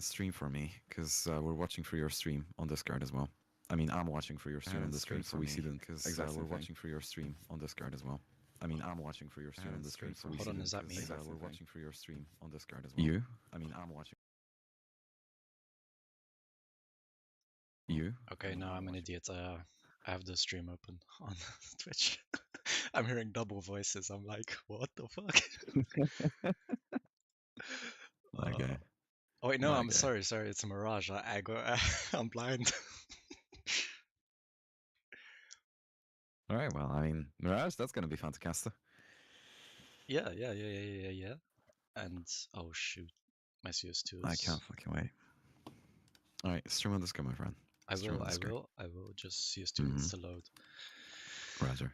stream for me, because we're watching for your stream on Discord as well. I mean, I'm watching for your stream on Discord, so we see them, because we're watching for your stream on Discord as well. I mean, I'm watching for your stream on Discord, so we see them, is that me? we're watching for your stream on Discord as well. You? I mean, I'm watching. You? Okay, now I'm an idiot. I have the stream open on Twitch. I'm hearing double voices. I'm like, what the fuck? Okay. Oh wait, no, I'm Okay. sorry. It's a mirage. I go. I'm blind. All right. Well, I mean, Mirage, that's gonna be fun to cast. Yeah. And oh shoot, my CS2 is. I can't fucking wait. All right, stream on Discord, my friend. I Stream will. on Discord. I will. Just CS2 needs to load. Roger.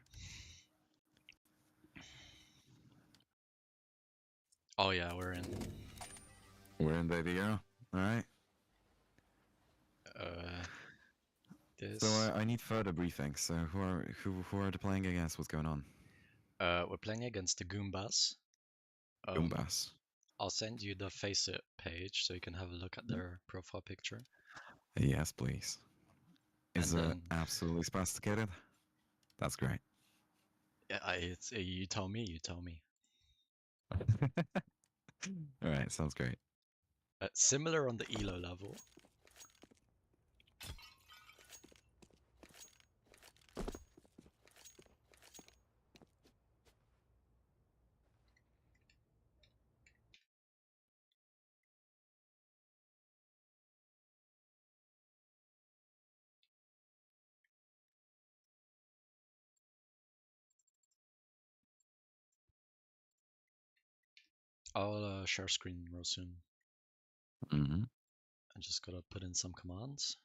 Oh yeah, we're in. We're in, baby girl. All right. This. So I need further briefings. So who are they playing against? What's going on? We're playing against the Goombas. Goombas. I'll send you the Faceit page so you can have a look at their profile picture. Yes, please. Is And it then- absolutely sophisticated? That's great. Yeah, it's you tell me. You tell me. All right, sounds great. Similar on the elo level. I'll share screen real soon. Mm-hmm. I just gotta put in some commands.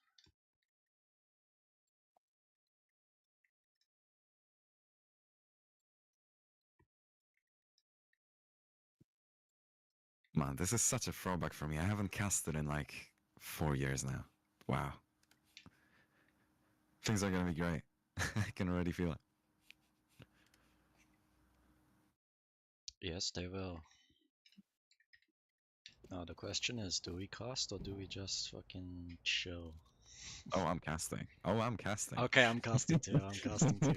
Man, this is such a throwback for me. I haven't casted in like 4 years now. Wow. Things are gonna be great. I can already feel it. Yes, they will. Now the question is, do we cast or do we just fucking chill? Oh, I'm casting. Oh, I'm casting. Okay, I'm casting too. I'm casting too.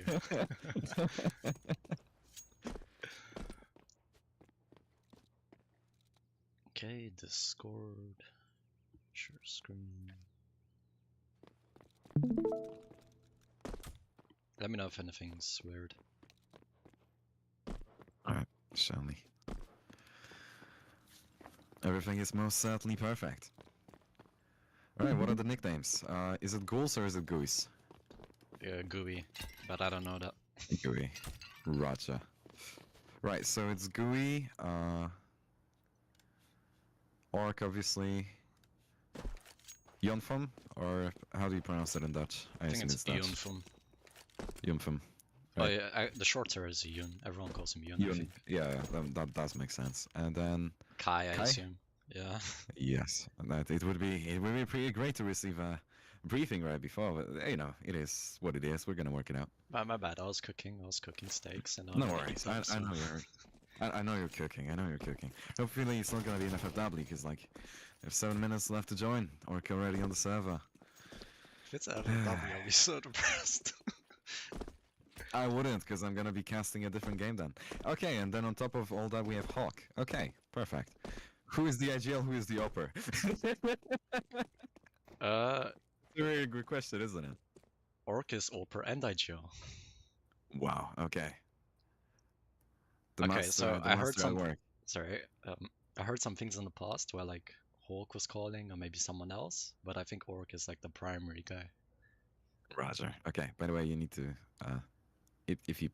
Okay, Discord. Share screen. Let me know if anything's weird. Alright, show me. Everything is most certainly perfect. Alright, what are the nicknames? Is it Ghouls or is it Goose? Yeah, Gooey, but I don't know that. Gooey. Roger. Right, so it's Gooey, Orc, obviously. Yonfum, or how do you pronounce it in Dutch? I think it's Dutch. Yunfum. Yunfum. Oh yeah, the short hair is Yun. Everyone calls him Yun. I think. Yeah, that does make sense. And then Kai, I Kai? assume. Yeah. yes, that it would be pretty great to receive a briefing right before, but you know, it is what it is. We're gonna work it out. My bad. I was cooking steaks and. No worries. I know I know you're cooking. I know you're cooking. Hopefully it's not gonna be an FFW because like, there's 7 minutes left to join. Orc already on the server. If it's FFW, I'll be so depressed. I wouldn't, because I'm gonna be casting a different game then. Okay, and then on top of all that we have Hawk. Okay, perfect. Who is the IGL? Who is the upper? It's a very good question, isn't it? Orc is Orper and IGL. Wow. Okay. So I heard some. Work. Sorry, I heard some things in the past where like Hawk was calling, or maybe someone else. But I think Orc is like the primary guy. Roger. Okay. By the way, you need to, if you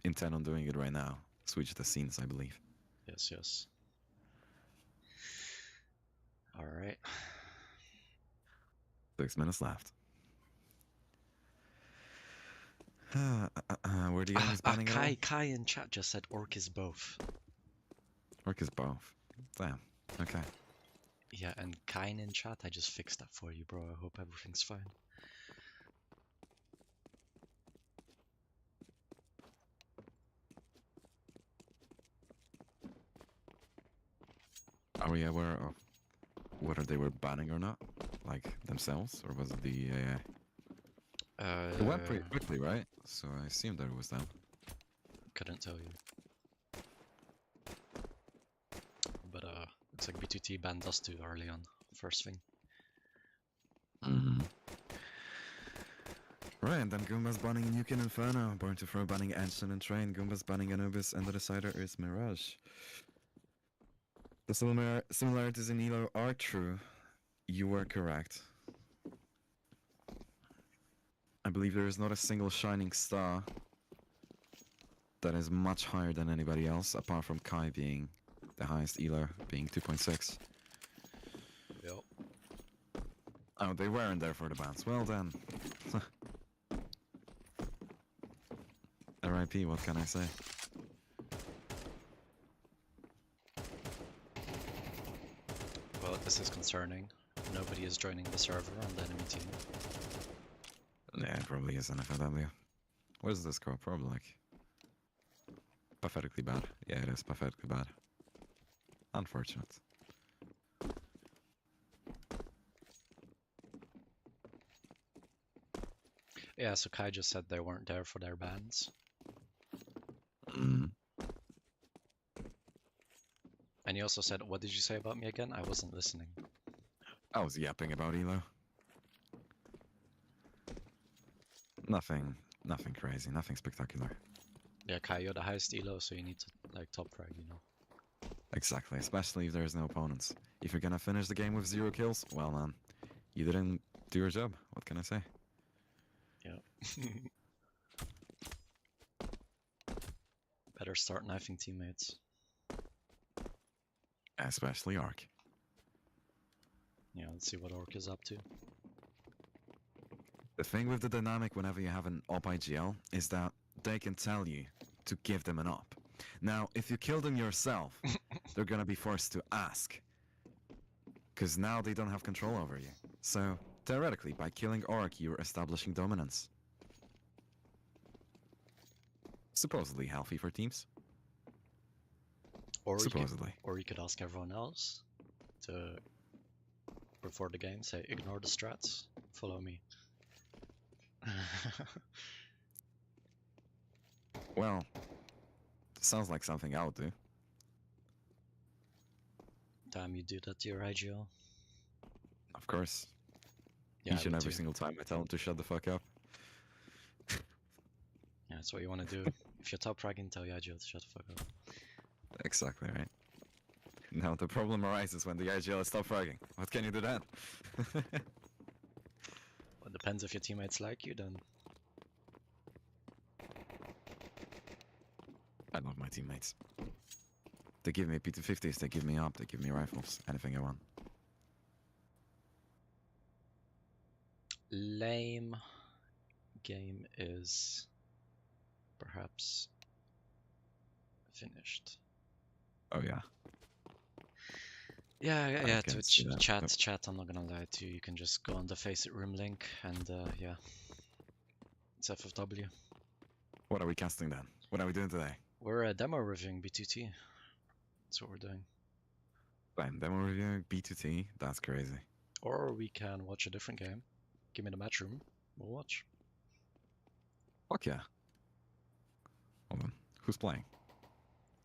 intend on doing it right now, switch the scenes, I believe. Yes. All right. 6 minutes left. Where do you guys banning it all? Kai in chat just said Orc is both. Orc is both. Damn. Okay. Yeah, and Kain in chat, I just fixed that for you, bro. I hope everything's fine. Are we aware of whether they were banning or not, like themselves, or was it the AI? It went pretty quickly, right? So I assumed that it was them. Couldn't tell you. But looks like B2T banned us too early on, first thing. Right, and then Goombas banning Nukin Inferno, Born2Throw banning Ancient and Train, Goombas banning Anubis, and the decider is Mirage. The similarities in Elo are true. You were correct. I believe there is not a single shining star that is much higher than anybody else, apart from Kai being the highest Elo, being 2.6. Yep. Oh, they weren't there for the bans. Well then. RIP, what can I say? Well, this is concerning. Nobody is joining the server on the enemy team. Yeah, it probably is an FLW. What is this score? Probably like... pathetically bad. Yeah, it is pathetically bad. Unfortunate. Yeah, so Kai just said they weren't there for their bans. And he also said, what did you say about me again? I wasn't listening. I was yapping about Elo. Nothing crazy, nothing spectacular. Yeah, Kai, you're the highest elo, so you need to like top frag, you know. Exactly, especially if there's no opponents. If you're gonna finish the game with 0 kills, well man, you didn't do your job. What can I say? Yeah. Better start knifing teammates. Especially Ark. Yeah, let's see what Orc is up to. The thing with the dynamic whenever you have an op IGL is that they can tell you to give them an op. Now, if you kill them yourself, they're gonna be forced to ask. Because now they don't have control over you. So, theoretically, by killing Orc, you're establishing dominance. Supposedly healthy for teams. Or supposedly. You could ask everyone else to, before the game, say, ignore the strats, follow me. Well, sounds like something I would do. Damn, you do that to your IGL? Of course. Yeah, Each and every single time I tell him to shut the fuck up. Yeah, that's what you want to do. If you're top fragging, tell your IGL to shut the fuck up. Exactly right. Now the problem arises when the IGL is top fragging. What can you do then? Well, it depends if your teammates like you, then. I love my teammates. They give me P250s, they give me up, they give me rifles, anything I want. Lame game is perhaps finished. Oh yeah. Yeah, Twitch chat, I'm not gonna lie to you, you can just go on the Face It Room link and yeah. It's FFW. What are we casting then? What are we doing today? We're demo reviewing B2T. That's what we're doing. Fine, demo reviewing B2T? That's crazy. Or we can watch a different game. Give me the match room. We'll watch. Fuck yeah. Hold on. Who's playing?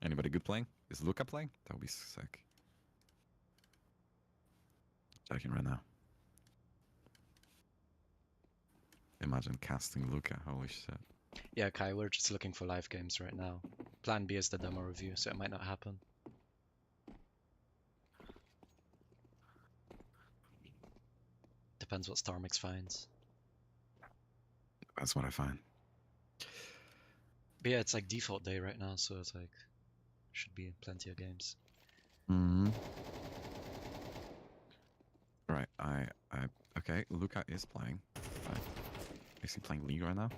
Anybody good playing? Is Luca playing? That would be sick. Checking right now. Imagine casting Luca, holy shit. Yeah, Kai, we're just looking for live games right now. Plan B is the demo review, so it might not happen. Depends what StarMix finds. That's what I find. But yeah, it's like default day right now, so it's like should be plenty of games. Right, okay, Luca is playing. Is he playing League right now?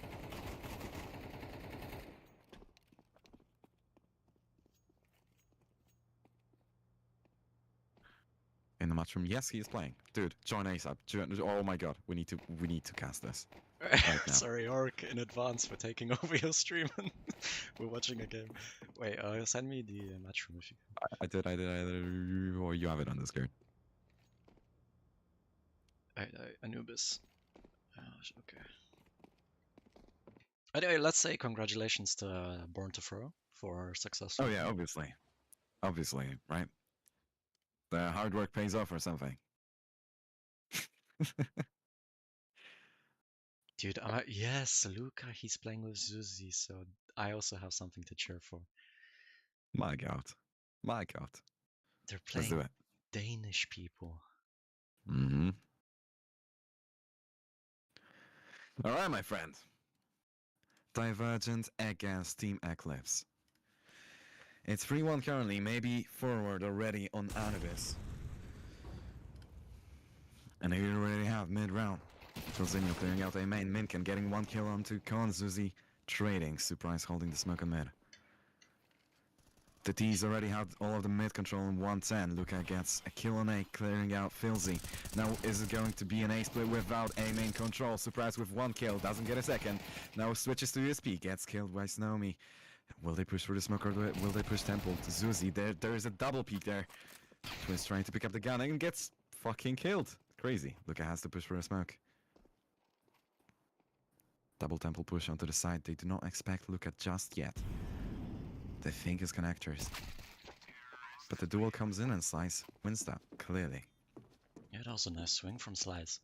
In the match room, yes, he is playing. Dude, join ASAP. Oh my god, we need to cast this. Right now. Sorry, Orc, in advance for taking over your stream. We're watching a game. Wait, send me the match room if you can. I did. Or you have it on Discord. Anubis. Okay. Anyway, let's say congratulations to Born2Throw for successful. Oh yeah, obviously. Obviously, right? The hard work pays off or something. Dude, yes, Luca, he's playing with Zuzi, so I also have something to cheer for. My God. My God. They're Let's do playing it. Danish people. Mm-hmm. All right, my friend. Divergent against Team Eclipse. It's 3-1 currently, maybe forward already on Anubis. And here you already have mid-round. Filzinho clearing out a main, Minkin getting 1 kill onto Khan, Zuzi trading, Surprise holding the smoke on mid. The T's already have all of the mid control in 110. Luca gets a kill on A, clearing out Filzy. Now is it going to be an A split without A main control? Surprise with 1 kill, doesn't get a second. Now switches to USP, gets killed by Snomi. Will they push through the smoke or will they push Temple to Zuzi? There is a double peek there. Twist trying to pick up the gun and gets fucking killed. Crazy. Luca has to push for a smoke. Double Temple push onto the side. They do not expect Luca just yet. They think it's connectors. But the duel comes in and Slice wins that, clearly. Yeah, that was a nice swing from Slice.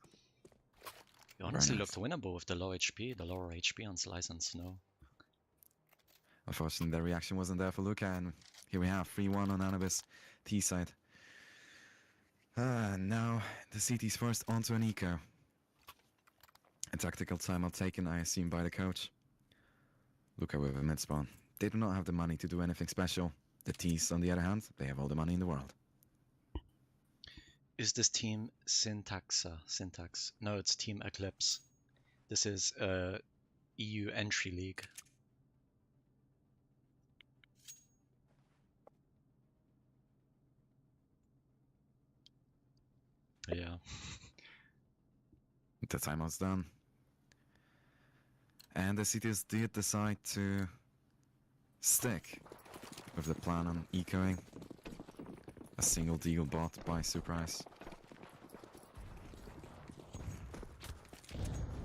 He honestly looked winnable with the lower HP on Slice and Snow. Unfortunately, the reaction wasn't there for Luca, and here we have 3-1 on Anubis T side. Now the CT's first onto an eco. A tactical timeout taken, I assume, by the coach. Luca with a mid spawn. They do not have the money to do anything special. The T's, on the other hand, they have all the money in the world. Is this team Syntax? No, it's Team Eclipse. This is EU entry league. Yeah. The timeout's done. And the CTs did decide to stick with the plan on ecoing. A single deal bought by Surprise.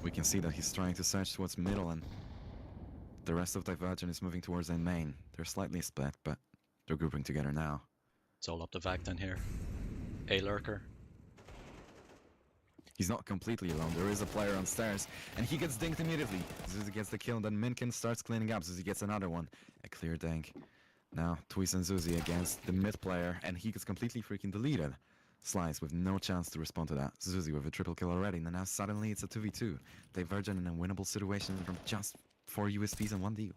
We can see that he's trying to search towards middle, and the rest of Divergent is moving towards a main. They're slightly split, but they're grouping together now. It's all up to Vacton here. A lurker. He's not completely alone. There is a player on stairs, and he gets dinked immediately. Zuzi gets the kill, and then Minkin starts cleaning up. Zuzi gets another one. A clear dink. Now, Twist and Zuzi against the mid player, and he gets completely freaking deleted. Slice with no chance to respond to that. Zuzi with a triple kill already, and now suddenly it's a 2v2. Divergent in a winnable situation from just 4 USPs and 1 deal.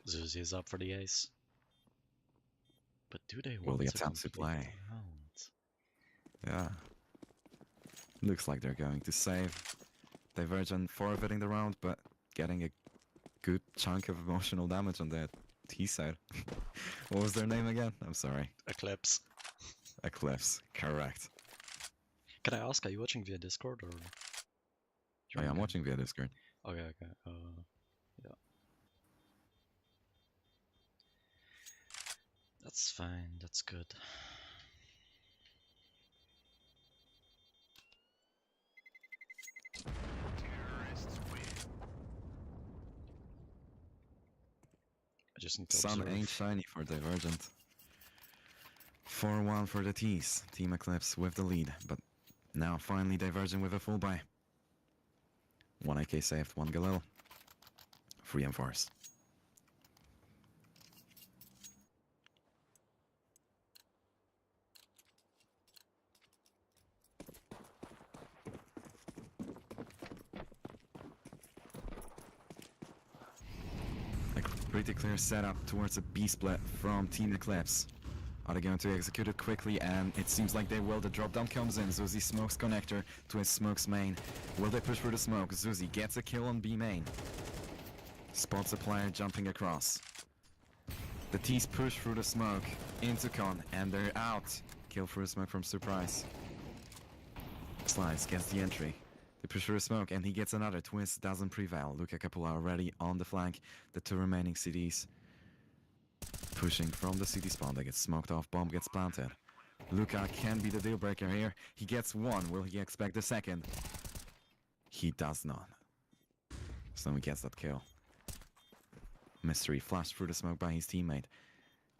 Zuzi is up for the ace. But do they Will want they to attempt to complete play? the round? Yeah. Looks like they're going to save. Divergent forfeiting the round, but getting a good chunk of emotional damage on the T side. What was their name again? I'm sorry. Eclipse. Eclipse, correct. Can I ask, are you watching via Discord or? Oh, yeah, I'm watching via Discord. Okay. Yeah. That's fine. That's good. I just need to Sun observe. ain't shiny for Divergent. 4-1 for the T's. Team Eclipse with the lead, but now finally Divergent with a full buy. 1 AK saved, 1 Galil. 3 enforced. A pretty clear setup towards a B split from Team Eclipse. Are they going to execute it quickly? And it seems like they will. The drop down comes in. Zuzi smokes connector to his smokes main. Will they push for the smoke? Zuzi gets a kill on B main. Spots a player jumping across. The T's push through the smoke into Con, and they're out. Kill through the smoke from Surprise. Slice gets the entry. They push through the smoke, and he gets another. Twist doesn't prevail. Luca Capula already on the flank. The 2 remaining CDs pushing from the city spawn. They get smoked off. Bomb gets planted. Luca can be the deal breaker here. He gets one. Will he expect the second? He does not. So he gets that kill. Mystery flashed through the smoke by his teammate.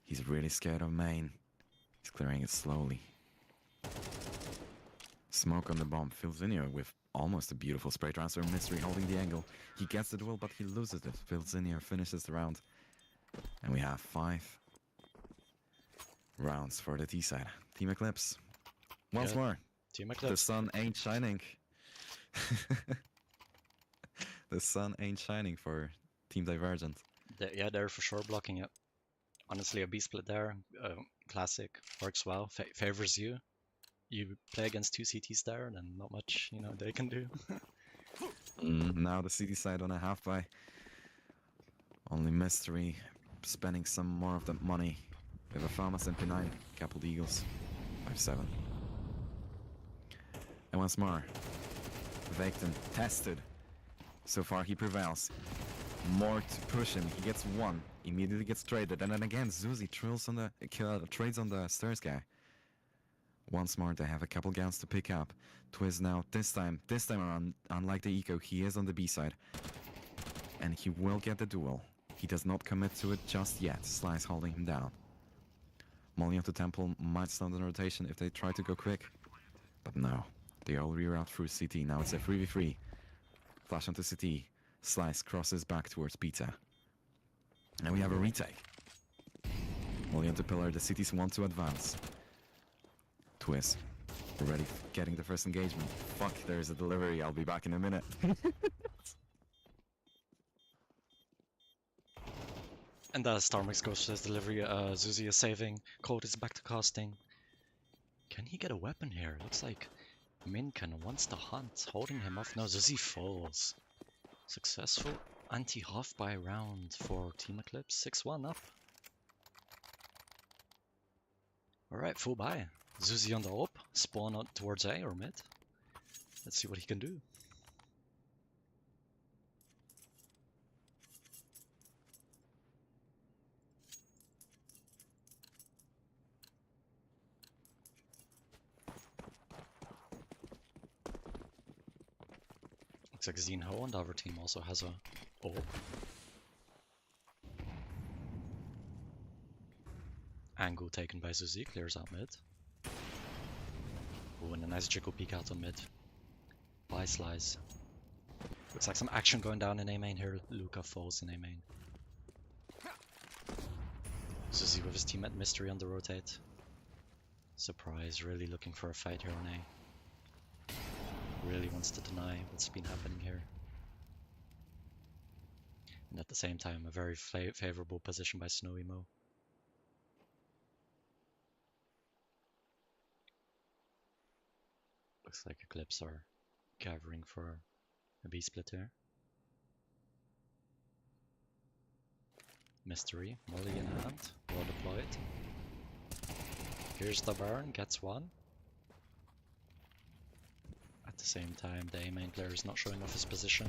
He's really scared of main. He's clearing it slowly. Smoke on the bomb fills in here with almost a beautiful spray transfer. Mystery holding the angle. He gets the duel, but he loses it. Fills in here, finishes the round. And we have 5 rounds for the T side. Team Eclipse. Once more. Team The Eclipse. sun ain't shining. The sun ain't shining for Team Divergent. Yeah, they're for sure blocking it. Honestly, a B split there, classic, works well. Favors you. You play against 2 CTs there, then not much, you know, they can do. Now the CT side on a half buy. Only Mystery spending some more of that money. We have a Farmers MP9, coupled Eagles, 5-7. And once more, Vecton tested. So far he prevails. More to push him. He gets one. Immediately gets traded. And then again, Zuzi trades on the stairs guy. Once more, they have a couple gowns to pick up. Twiz now, this time around, unlike the eco, he is on the B side. And he will get the duel. He does not commit to it just yet. Slice holding him down. Molly onto Temple might stun the rotation if they try to go quick. But no, they all reroute through CT. Now it's a 3v3. Flash onto CT. Slice crosses back towards Pizza. And we have a retake. Molly onto Pillar, the cities want to advance. Twiz, already getting the first engagement. Fuck, there's a delivery, I'll be back in a minute. And Starmix goes for his delivery, Zuzi is saving, Cold is back to casting. Can he get a weapon here? Looks like Minkan wants to hunt, holding him off. No, Zuzi falls. Successful anti-half by round for Team Eclipse, 6-1 up. Alright, full buy. Zuzi on the op, spawn out towards A or mid. Let's see what he can do. Looks like Zinho on the other team also has a op. Angle taken by Zuzi, clears out mid. Ooh, and a nice jiggle peek out on mid. By Slice. Looks like some action going down in A main here. Luca falls in A main. Zuzi with his teammate Mystery on the rotate. Surprise, really looking for a fight here on A. Really wants to deny what's been happening here. And at the same time, a very favorable position by Snowy Mo. Looks like Eclipse are gathering for a B split here. Mystery, Molly in hand, well deployed. Here's the burn, gets one. At the same time, the A main player is not showing off his position.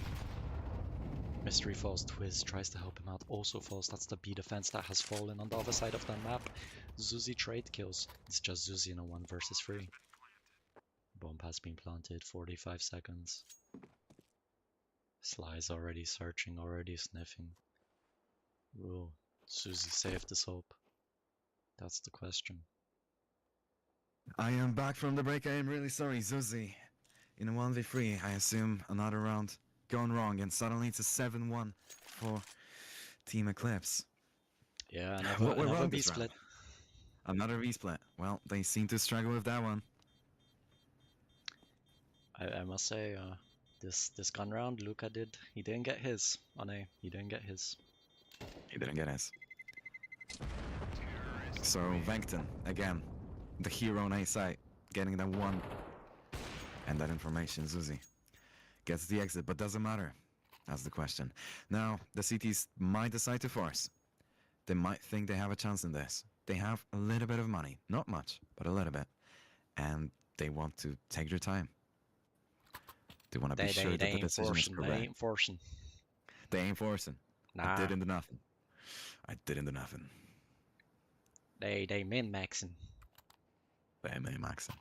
Mystery falls, Twiz tries to help him out, also falls. That's the B defense that has fallen on the other side of the map. Zuzi trade kills. It's just Zuzi in a 1 versus 3. Bomb has been planted, 45 seconds. Sly's already searching, already sniffing. Will Zuzi save this hope? That's the question. I am back from the break. I am really sorry, Zuzi. In a 1v3, I assume another round gone wrong, and suddenly it's a 7-1 for Team Eclipse. Yeah, What went another wrong B this split. round? Another V-split. Well, they seem to struggle with that one. I must say, this gun round, Luca he didn't get his on A. He didn't get his. He didn't get his. So, Vecton, again, the hero on A side, getting that one. And that information, Zuzi gets the exit, but doesn't matter. That's the question. Now, the CTs might decide to force. They might think they have a chance in this. They have a little bit of money. Not much, but a little bit. And they want to take their time. They want to be sure that the decision is correct. They ain't forcing. They ain't forcing. Nah. I didn't do nothing. I didn't do nothing. They min-maxing. they may max him.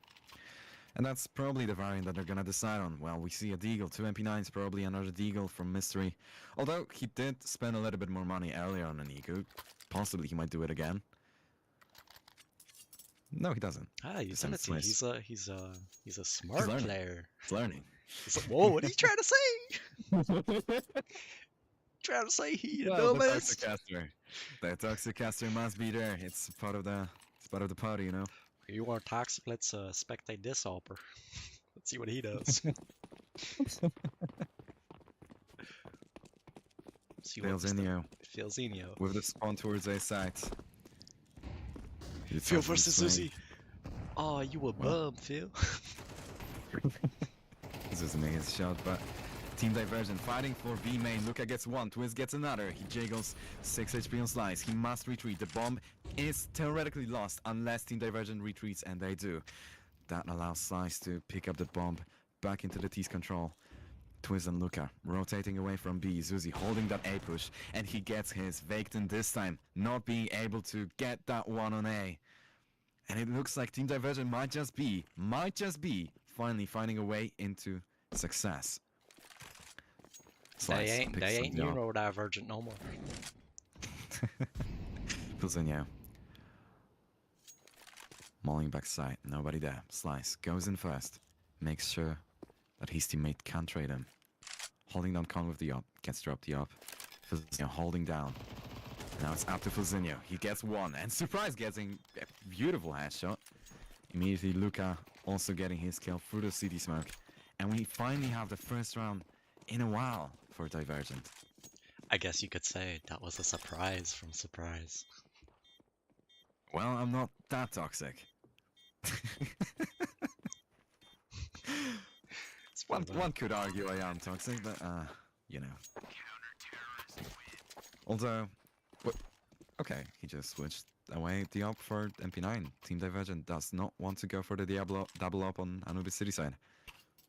And that's probably the variant that they're gonna decide on. Well, we see a Deagle, 2 MP9s, probably another Deagle from Mystery. Although he did spend a little bit more money earlier on an Eco. Possibly he might do it again. No, he doesn't. Ah, utility. nice. He's a smart learning. player. He's learning. Whoa, what are you trying to say? Trying to say he Well, the dumbass? Toxicaster. The Toxicaster must be there. It's part of the party, you know. You are toxic. Let's spectate this hopper. Let's see what he does. See what Philzinho with the spawn towards A site. Phil versus Suzy. Oh, you a bum, Phil. This is an amazing shot, but Team Divergent fighting for B main. Luca gets one, Twiz gets another. He jiggles 6 HP on Slice. He must retreat. The bomb is theoretically lost unless Team Divergent retreats, and they do. That allows Slice to pick up the bomb back into the T's control. Twiz and Luca rotating away from B. Zuzi holding that A push, and he gets his. Vacton this time not being able to get that one on A. And it looks like Team Divergent might just be finally finding a way into success. They ain't neurodivergent no more. Philzinho. Mauling backside, nobody there. Slice goes in first. Makes sure that his teammate can't trade him. Holding down Con with the op. Gets dropped the op. Philzinho holding down. Now it's up to Philzinho. He gets one. And surprise getting a beautiful headshot. Immediately Luca also getting his kill through the city smoke. And we finally have the first round in a while for Divergent. I guess you could say that was a surprise from Surprise. Well, I'm not that toxic. One could argue I am toxic, but you know. Although, okay, he just switched away the op for MP9. Team Divergent does not want to go for the Diablo double up on Anubis City side.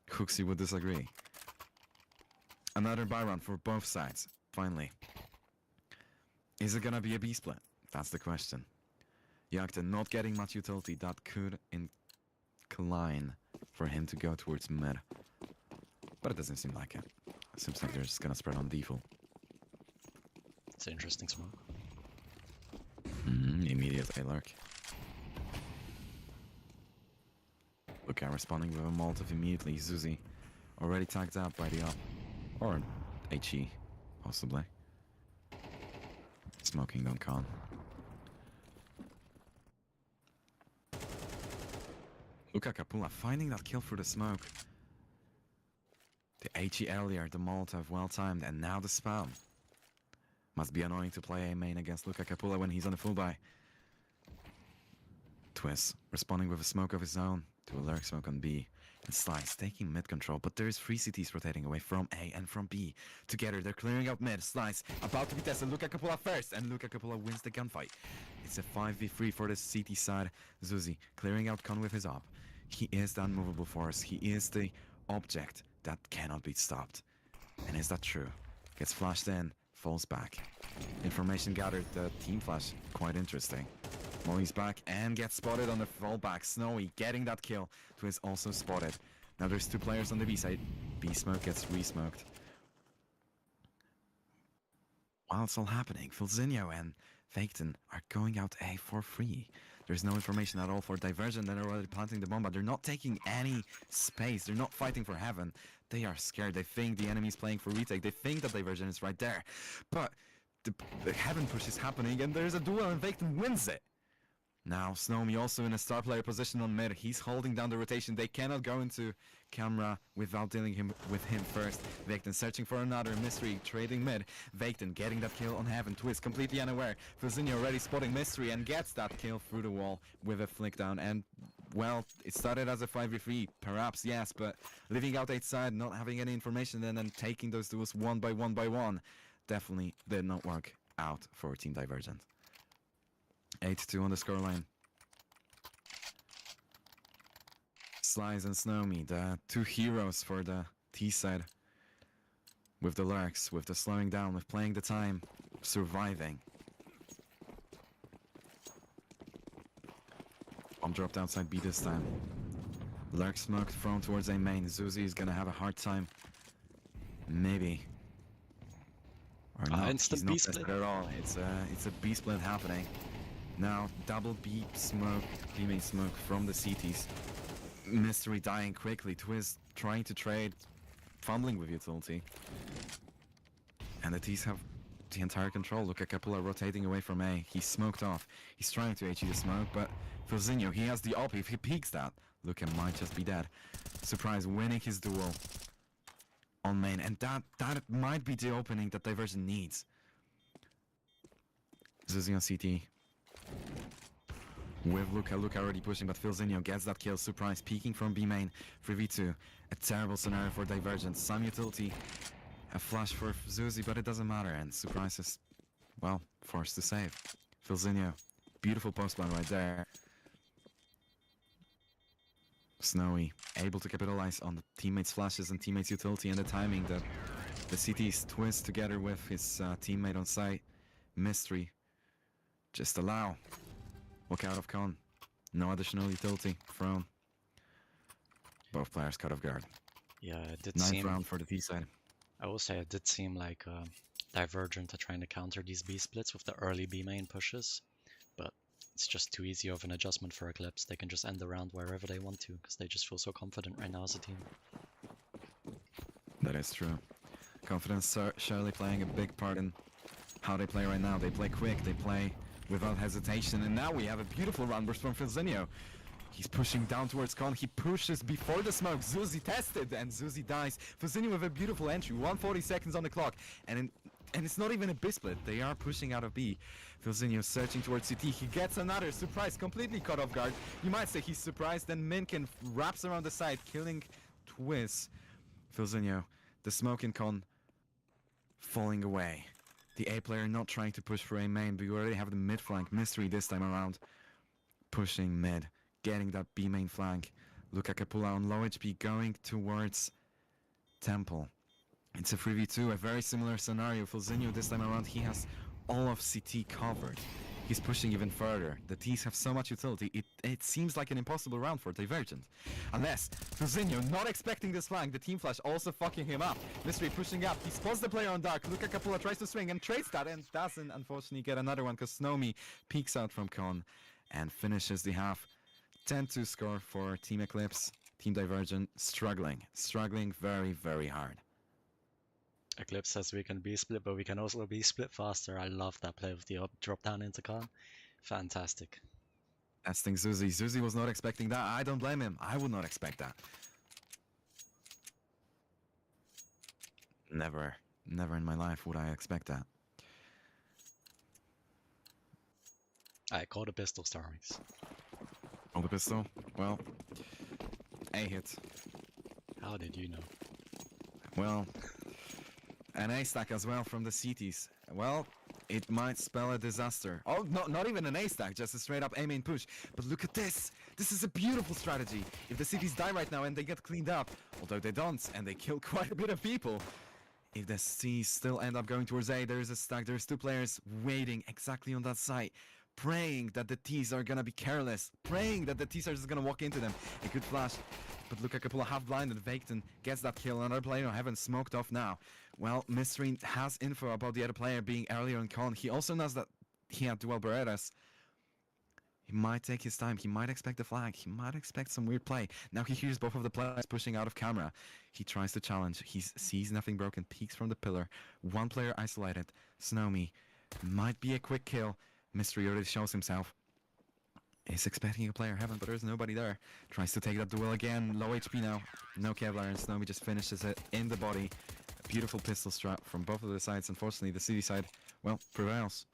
Cooksy would disagree. Another buy run for both sides, finally. Is it gonna be a B split? That's the question. Yakta not getting much utility, that could incline for him to go towards mid. But it doesn't seem like it. It seems like they're just gonna spread on default. It's an interesting smoke. Immediate A-lurk. Luca responding with a Molotov immediately. Zuzi already tagged out by the op. Or an HE, possibly. Smoking down Con. Luca Capula finding that kill through the smoke. The HE earlier, the Molotov well timed, and now the spam. Must be annoying to play A main against Luca Capula when he's on a full buy. Twiz responding with a smoke of his own to a lurk smoke on B. And Slice taking mid control, but there's 3 CTs rotating away from A and from B. Together, they're clearing out mid. Slice about to be tested. Luca Capula first, and Luca Capula wins the gunfight. It's a 5v3 for the CT side. Zuzi clearing out Con with his op. He is the unmovable force. He is the object that cannot be stopped. And is that true? Gets flashed in, falls back. Information gathered, the team flash, quite interesting. Molly's back and gets spotted on the fallback. Snowy getting that kill. Twiz also spotted. Now there's 2 players on the B side. B smoke gets re-smoked. While it's all happening, Philzinho and Vacton are going out A for free. There's no information at all for Divergent. They're already planting the bomb, but they're not taking any space. They're not fighting for heaven. They are scared. They think the enemy's playing for retake. They think that Divergent is right there. But the heaven push is happening, and there's a duel, and Vacton wins it. Now, Snowmy also in a star player position on mid. He's holding down the rotation. They cannot go into camera without dealing with him first. Vacton searching for another Mystery, trading mid. Vacton getting that kill on Heaven. Twiz completely unaware. Philzinho already spotting Mystery and gets that kill through the wall with a flick down. And, well, it started as a 5v3, perhaps, yes, but leaving out 8 side, not having any information, and then taking those duels one by one, definitely did not work out for Team Divergent. 8-2 on the scoreline. Slice and Snowmy, the 2 heroes for the T side. With the lurks, with the slowing down, with playing the time, surviving. Bomb dropped outside B this time. Lurk smoke thrown towards A main. Zuzi is gonna have a hard time. Maybe. Or not. Instant He's not B split. tested at all. It's a B split happening. Now double B smoke, B main smoke from the CTs. Mystery dying quickly. Twiz trying to trade, fumbling with utility. And the T's have the entire control. Look at Capella rotating away from A. He's smoked off. He's trying to HE the smoke, but Filzinho, he has the op. If he peeks that, Luca might just be dead. Surprise, winning his duel on main. And that might be the opening that Diversion needs. Zuzi on CT. With Luca already pushing, but Filzinho gets that kill. Surprise, peeking from B main. 3v2. A terrible scenario for Divergent. Some utility. A flash for Zuzi, but it doesn't matter. And Surprise is, well, forced to save. Filzinho. Beautiful postman right there. Snowy, able to capitalize on the teammates' flashes and teammates' utility and the timing that the CTs twist together with his teammate on site. Mystery. Just allow. Walk out of con. No additional utility thrown. Both players caught off guard. Yeah, it did Ninth seem. round for the T side. I will say it did seem like Divergent are trying to counter these B splits with the early B main pushes, but it's just too easy of an adjustment for Eclipse. They can just end the round wherever they want to because they just feel so confident right now as a team. That is true. Confidence surely playing a big part in how they play right now. They play quick, they play without hesitation, and now we have a beautiful round burst from Filzinho. He's pushing down towards Con. He pushes before the smoke. Zuzi tested, and Zuzi dies. Filzinho with a beautiful entry. 140 seconds on the clock, and it's not even a B split. They are pushing out of B. Filzinho searching towards CT. He gets another surprise, completely caught off guard. You might say he's surprised. Then Minkin wraps around the side, killing Twiz. Filzinho, the smoke in Con, falling away. The A player not trying to push for A main, but you already have the mid flank. Mystery this time around. Pushing mid. Getting that B main flank. Luca Capula on low HP going towards Temple. It's a 3v2, a very similar scenario. Filzinho this time around, he has all of CT covered. He's pushing even further. The T's have so much utility, it seems like an impossible round for Divergent. Unless Filzinho not expecting this flank, the team flash also fucking him up. Mystery pushing up, he spots the player on dark. Luca Capula tries to swing and trades that and doesn't unfortunately get another one because Snowy peeks out from Con and finishes the half. 10-2 score for Team Eclipse. Team Divergent struggling very, very hard. Eclipse says we can B split, but we can also B split faster. I love that play with the up drop down into Con. Fantastic. Testing Zuzi. Zuzi was not expecting that. I don't blame him. I would not expect that. Never in my life would I expect that. I caught a pistol, Starmix. On the pistol? Well, A hit. How did you know? Well, an A stack as well from the CTs. Well, it might spell a disaster. Oh, no, not even an A stack, just a straight up A main push. But look at this. This is a beautiful strategy. If the CTs die right now and they get cleaned up, although they don't, and they kill quite a bit of people, if the C's still end up going towards A, there is a stack, there's two players waiting exactly on that site, praying that the T's are gonna be careless, praying that the T's are just gonna walk into them. A good flash, but Luca Capula half blinded. Vacton gets that kill. Another player haven't smoked off now. Well, Mystery has info about the other player being earlier in Con. He also knows that he had dual Berettas. He might take his time. He might expect the flag. He might expect some weird play. Now he hears both of the players pushing out of camera. He tries to challenge. He sees nothing broken. Peeks from the pillar. One player isolated. Snowy. Might be a quick kill. Mystery already shows himself. He's expecting a player heaven, but there's nobody there. Tries to take that duel again. Low HP now. No Kevlar, and Snowy just finishes it in the body. A beautiful pistol strap from both of the sides. Unfortunately, the city side, well, prevails.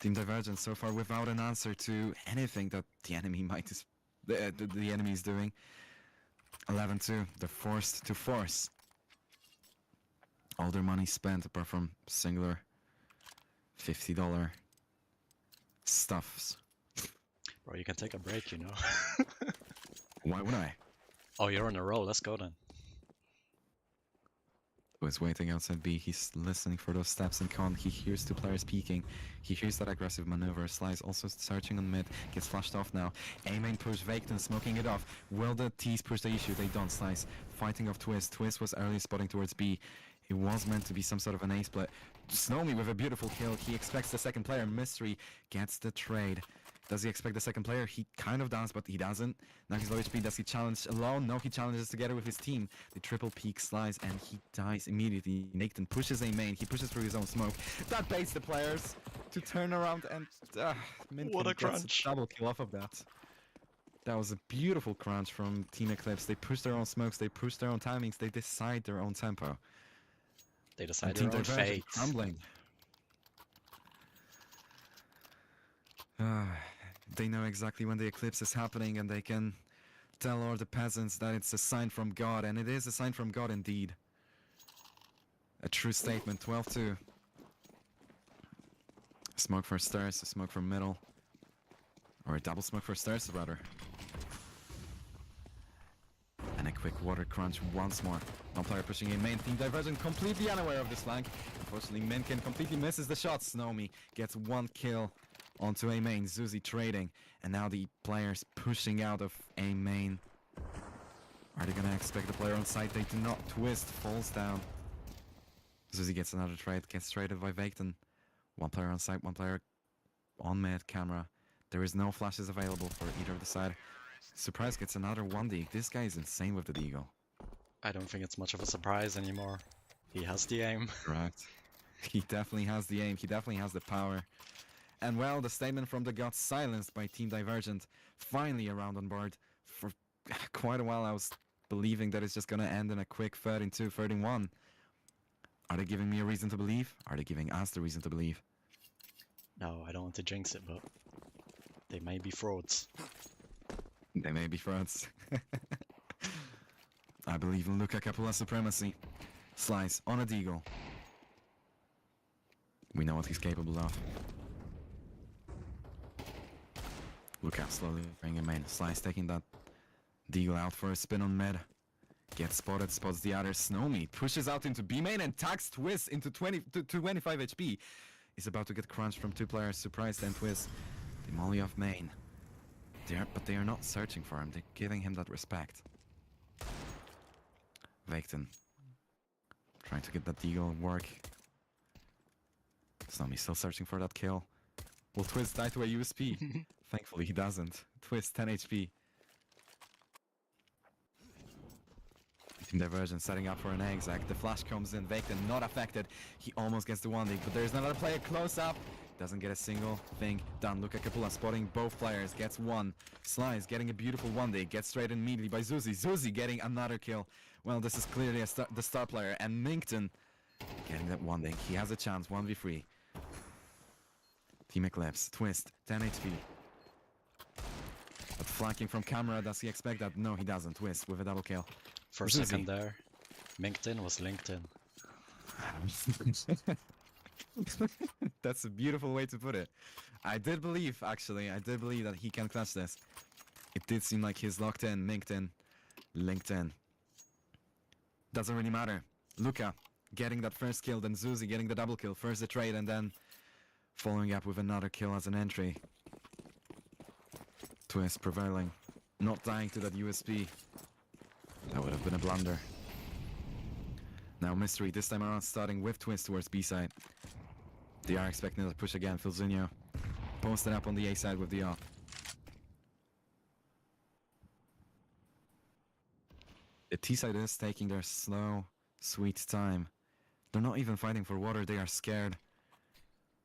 Team Divergent so far without an answer to anything that the enemy the enemy is doing. 11-2. They're forced to force. All their money spent apart from singular $50 stuffs. Bro, you can take a break, you know. Why would I? Oh, you're on a roll. Let's go then. Was waiting outside B. He's listening for those steps in con. He hears two players peeking. He hears that aggressive maneuver. Slice also searching on mid. Gets flashed off now. A main push. Vacton smoking it off. Will the T's push the issue? They don't. Slice fighting off Twist. Twist was early spotting towards B. It was meant to be some sort of an A split. Snowy with a beautiful kill. He expects the second player. Mystery gets the trade. Does he expect the second player? He kind of does, but he doesn't. Now he's low HP. Does he challenge alone? No, he challenges together with his team. The triple peak slice, and he dies immediately. Nathan pushes a main. He pushes through his own smoke. That baits the players to turn around, and Minkin What a gets crunch. a double kill off of that. That was a beautiful crunch from Team Eclipse. They push their own smokes. They push their own timings. They decide their own tempo. They And decide Team their own Divergent fate. crumbling. They know exactly when the eclipse is happening, and they can tell all the peasants that it's a sign from God, and it is a sign from God indeed. A true statement. 12-2. Smoke for stairs, a smoke for middle. Or a double smoke for stairs, rather. And a quick water crunch once more. One player pushing a main. Team Divergent completely unaware of this flank. Unfortunately, Minkin completely misses the shot. Snowy gets one kill onto A main. Zuzi trading. And now the players pushing out of A main. Are they gonna expect the player on site? They do not. Twist falls down. Zuzi gets another trade. Gets traded by Vacton. One player on site, one player on mid camera. There is no flashes available for either of the side. Surprise gets another 1D. This guy is insane with the Deagle. I don't think it's much of a surprise anymore. He has the aim. Correct. He definitely has the aim. He definitely has the power. And well, the statement from the gods silenced by Team Divergent. Finally a round on board. For quite a while I was believing that it's just gonna end in a quick 13-2, 13-1. Are they giving me a reason to believe? Are they giving us the reason to believe? No, I don't want to jinx it, but they may be frauds. They may be frauds. I believe in Luca Capula's supremacy. Slice on a Deagle. We know what he's capable of. Luca slowly bringing him in. Slice taking that Deagle out for a spin on mid. Gets spotted, spots the other. Snowy pushes out into B main and tags Twist into 25 HP. He's about to get crunched from two players. Surprised and Twist. The molly off main. But they are not searching for him. They're giving him that respect. Vacton trying to get that Deagle work. Snowy still searching for that kill. Will Twist die to a USP? Thankfully he doesn't. Twist 10 HP. Team Divergent setting up for an exec. The flash comes in. Vacton not affected. He almost gets the 1D, but there's another player close up. Doesn't get a single thing done. Luca Capula spotting both players. Gets one. Slice getting a beautiful 1D. Gets straight immediately by Zuzi. Zuzi getting another kill. Well, this is clearly the star player. And Minkton getting that 1D. He has a chance. 1v3. Team Eclipse. Twist. 10 HP. But flanking from camera. Does he expect that? No, he doesn't. Twist with a double kill. For a Zuzi. second there, LinkedIn was LinkedIn. That's a beautiful way to put it. I did believe that he can clutch this. It did seem like he's locked in, linked in. Doesn't really matter. Luca getting that first kill, then Zuzi getting the double kill. First the trade and then following up with another kill as an entry. Twist prevailing. Not dying to that USP. That would have been a blunder. Now Mystery, this time around starting with Twist towards B side. They are expecting to push again. Filzinho posted up on the A side with the op. The T side is taking their slow, sweet time. They're not even fighting for water. They are scared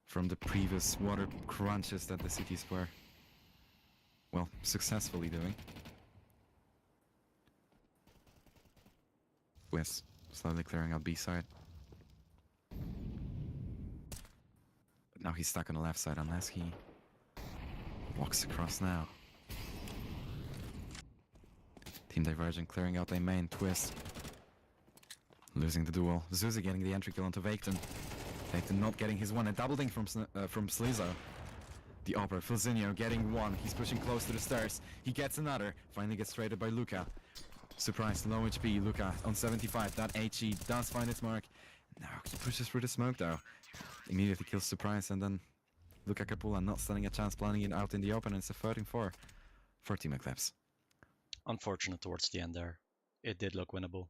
from the previous water crunches that the cities were, well, successfully doing. Twist slowly clearing out B side. But now he's stuck on the left side unless he walks across now. Team Divergent clearing out a main. Twist losing the duel. Zuzi getting the entry kill onto Vacton. Vacton not getting his one. A double ding from Slizo. The Opera. Filzinho getting one. He's pushing close to the stairs. He gets another. Finally gets traded by Luca. Surprise, low HP, Luca on 75. That HE does find its mark. Now he pushes through the smoke though. Immediately kills Surprise, and then Luca Capula not standing a chance, planning it out in the open, and it's a 13-4 for Team Eclipse. Unfortunate towards the end there. It did look winnable.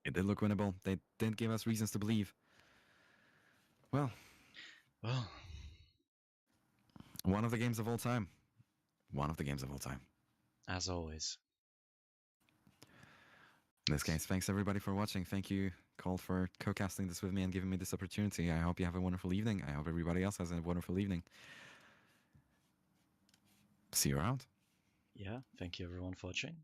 It did look winnable. They didn't give us reasons to believe. Well, one of the games of all time. One of the games of all time. As always. In this case, thanks everybody for watching. Thank you, Colt, for co-casting this with me and giving me this opportunity. I hope you have a wonderful evening. I hope everybody else has a wonderful evening. See you around. Yeah, thank you everyone for watching.